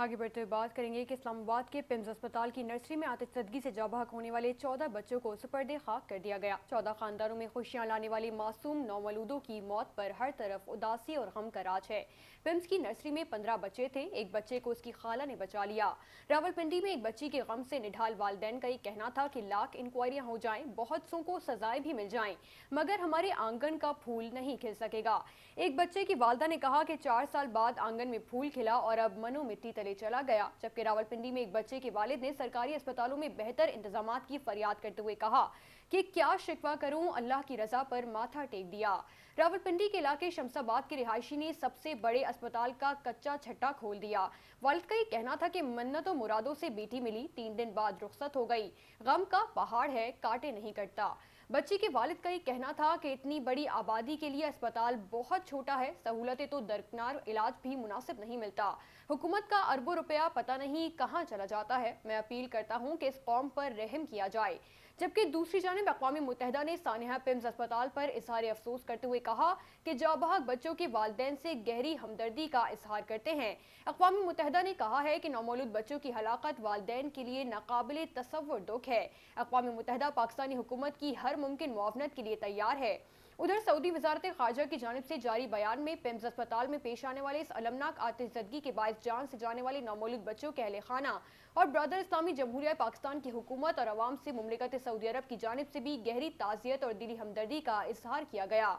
आगे बढ़ते हुए बात करेंगे कि इस्लामाबाद के पिम्स अस्पताल की नर्सरी में आतिशदगी से जाँ बहक होने वाले 14 बच्चों को सुपर्दे खाक कर दिया गया। 14 खानदानों में खुशियां लाने वाले मासूम नौमौलूदों की मौत पर हर तरफ उदासी और गम का राज है। पिम्स की नर्सरी में 15 बच्चे थे, एक बच्चे को उसकी खाला ने बचा लिया। रावलपिंडी में एक बच्ची के गम से निढाल वालिदैन का ये कहना था कि लाख इंक्वायरियां हो जाएं, बहुत सौ को सजाएं भी मिल जाएं, मगर हमारे आंगन का फूल नहीं खिल सकेगा। एक बच्चे की वालदा ने कहा कि 4 साल बाद आंगन में फूल खिला और अब मनो मिट्टी तले चला गया। जबकि रावलपिंडी में एक बच्चे के वालिद ने सरकारी अस्पतालों में बेहतर इंतजामात की फरियाद करते हुए कहा कि क्या शिकवा करूं, अल्लाह की रजा पर माथा टेक दिया। रावलपिंडी के इलाके शमसाबाद के रिहायशी ने सबसे बड़े अस्पताल का कच्चा छट्टा खोल दिया। वालिद का ये कहना था कि मन्नतों मुरादों से बेटी मिली, 3 दिन बाद रुखसत हो गई। गम का पहाड़ है, काटे नहीं कटता। बच्ची के वालिद का ये कहना था कि इतनी बड़ी आबादी के लिए अस्पताल बहुत छोटा है, सहूलतें तो दरकिनार, इलाज भी मुनासिब नहीं मिलता। हुकूमत का अरबों रुपया पता नहीं कहाँ चला जाता है। मैं अपील करता हूँ कि इस कौम पर रहम किया जाए। जबकि दूसरी जानिब अक़वाम मुत्तहिदा ने सानिया पिम्स अस्पताल पर इजहार अफसोस करते हुए कहा कि जाँ बहक बच्चों के वालिदैन से गहरी हमदर्दी का इजहार करते हैं। अक़वाम मुत्तहिदा ने कहा है कि नौमौलूद बच्चों की हलाकत वालिदैन के लिए नाकाबिले तसव्वुर दुख है। अक़वाम मुत्तहिदा पाकिस्तानी हुकूमत की हर मुमकिन मुआवनत के लिए तैयार है। उधर सऊदी वजारत खारजा की जानिब से जारी बयान में पिम्स अस्पताल में पेश आने वाले इस अलमनाक आतिशदगी के बायस जान से जाने वाले नौमौलूद बच्चों के अहले खाना और ब्रदर इस्लामी जमहूरिया पाकिस्तान की हुकूमत और अवाम से मुमलिकत सऊदी अरब की जानिब से भी गहरी ताज़ियत और दिली हमदर्दी का इजहार किया गया।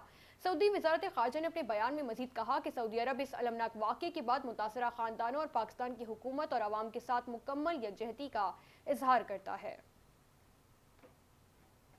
सऊदी वजारत खारजा ने अपने बयान में मजीद कहा कि सऊदी अरब इस अलमनाक वाक़े के बाद मुतासरा खानदानों और पाकिस्तान की हुकूमत और अवाम के साथ मुकम्मल यकजहती का इजहार करता है।